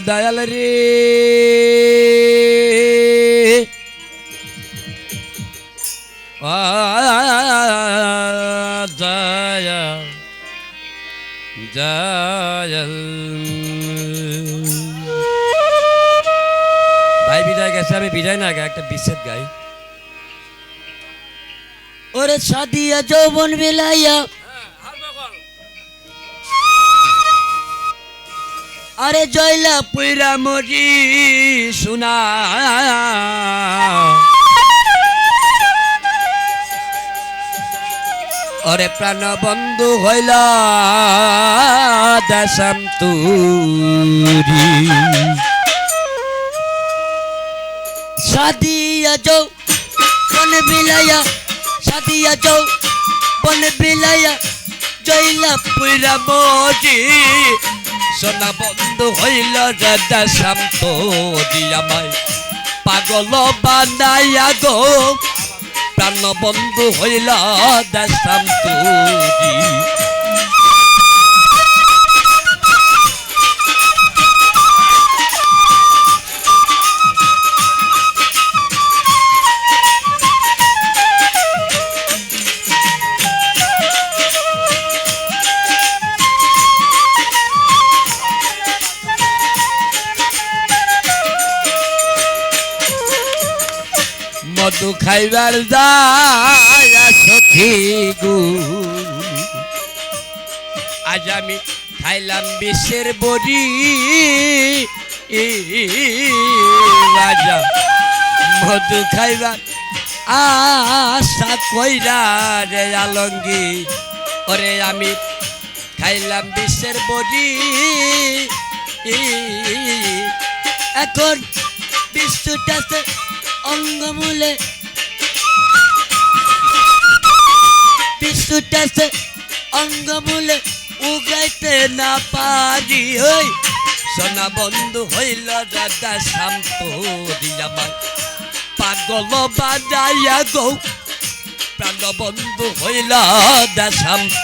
দয়াল রে দয়াল দয়াল ভাই বিদায় গেছে আমি বিদায় না আগে একটা বিচ্ছেদ গাই ওরে সাদিয়া যৌবন বিলাইয়া আরে জয়লা পুইরা মরি শোনা ওরে প্রাণ বন্ধু হইল দেশাম তুরি সাদিয়া যৌবন বিলাইয়া সাদিয়া যৌবন বিলাইয়া জয়লা পুইরা মরি সোনা বন্ধু হইল দেশাম তুরি আমায় পাগল বানাইয়া গো প্রাণ বন্ধু হইল দেশাম তুরি মধু খাইবার যায় সখী গু আজ আমি খাইলাম বিষের বড়ি রাজা মধু খাইবার আশা কইরা রে আলঙ্গি ওরে আমি খাইলাম বিষের বড়ি এখন বিশ্বটাতে অঙ্গমূলে বিশ্বটাতে অঙ্গমূলে উগাইতে না পারি ওই সোনা বন্ধু হইল দাদা শান্ত আমার পাগল বাজাইয়া গো প্রাণ বন্ধু হইল দা শান্ত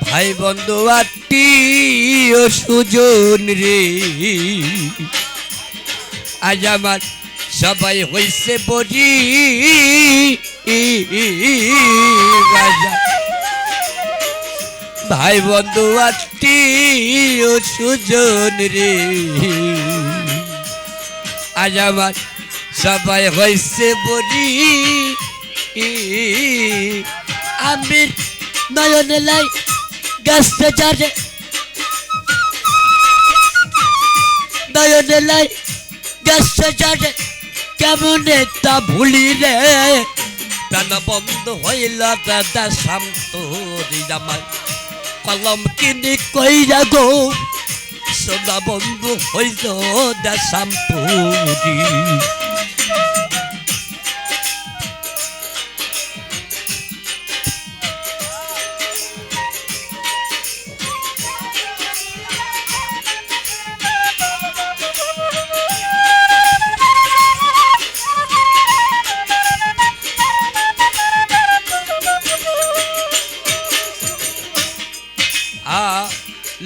ভাই বন্ধু আত্মীয় সুজন রে আজ আমার সবাই হইছে বড়ি রাজা ভাই বন্ধু আত্মীয় সুজন রে আজ আমার সবাই হইছে বড়ি আমি নয়নে লাই গাছতে যারে নয়নে লাই গাছতে যারে কেমন তা ভুলি রে প্রাণ বন্ধ হইল দাদা শান্ত আমার কলম কিনি কইরা গো সোনা বন্ধু হইল দা শান্তরি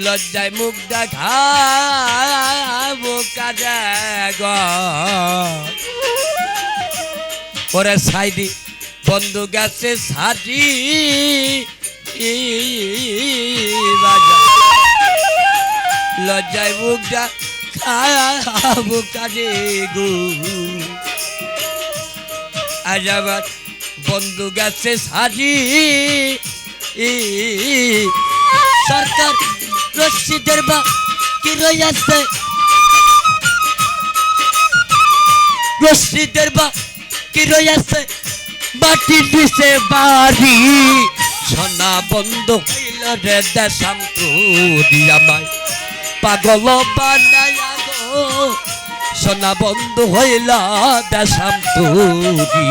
লজ্জায় মুখ দেখাবো কাজে ওরে সাইডি বন্ধু গেছে সাজি লজ্জায় মুখ দেখাবো কাজে গো আজ আবার বন্ধু গেছে সাজি সরকার রশিদের বা কি রয়েছে রশিদের বা কি রয়েছে বাটি দিছে বাড়ি সোনা বন্ধ হইল রে দেশাম তুরি আমায় পাগল বানায়া গো সোনা বন্ধ হইল দেশাম তুরি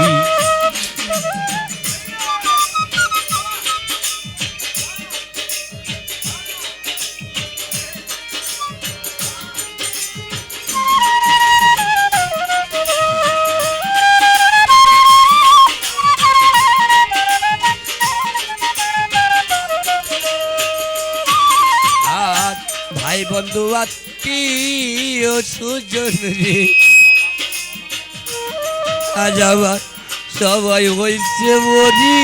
ভাই বন্ধু আত্মীয় সুজন রে আজ আবার সবাই হইছে মরি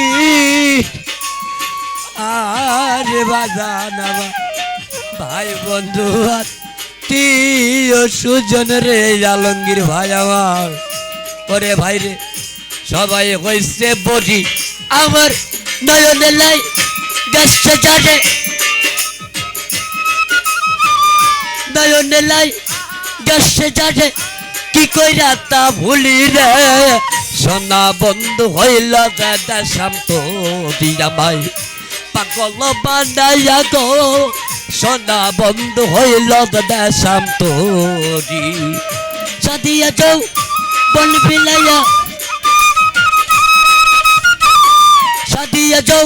আরে বাজান আমার ভাই বন্ধু আত্মীয় সুজন রে আলমগীর ভাই আমার ওরে ভাই রে সবাই হইছে বডি আমার নয়নে লাই গেছে যারে নয়নে লাই গেছে যারে কি কইরা তা ভুলি রে সোনা বন্ধু হইল দাদা শান্ত দিয়া মাই পাগল বানাইয়া গো সোনা বন্ধু হইল দাদা শান্ত সাদিয়া যাও বন বিলাইয়া সাদিয়া যাও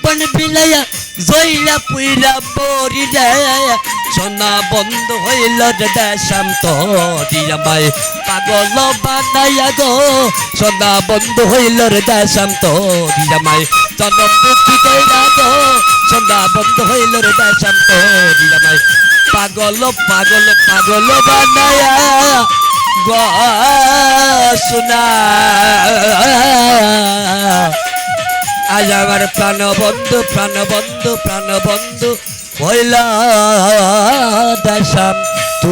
বন বিলাইয়া জইলা পুইরা বরি রে সোনা বন্ধু হইল দাদা শান্ত দিয়া মাই পাগল বানাইয়া গো সোনা বন্ধু হইল দাদা শান্ত দিয়া মাই জনম কি কইরা গো সোনা বন্ধু হইল দাদা শান্ত দিয়া মাই পাগল পাগল পাগল বানাইয়া গো সোনা আজ আমার প্রাণবন্ধু প্রাণবন্ধু প্রাণবন্ধু হইল দাদা শান্ত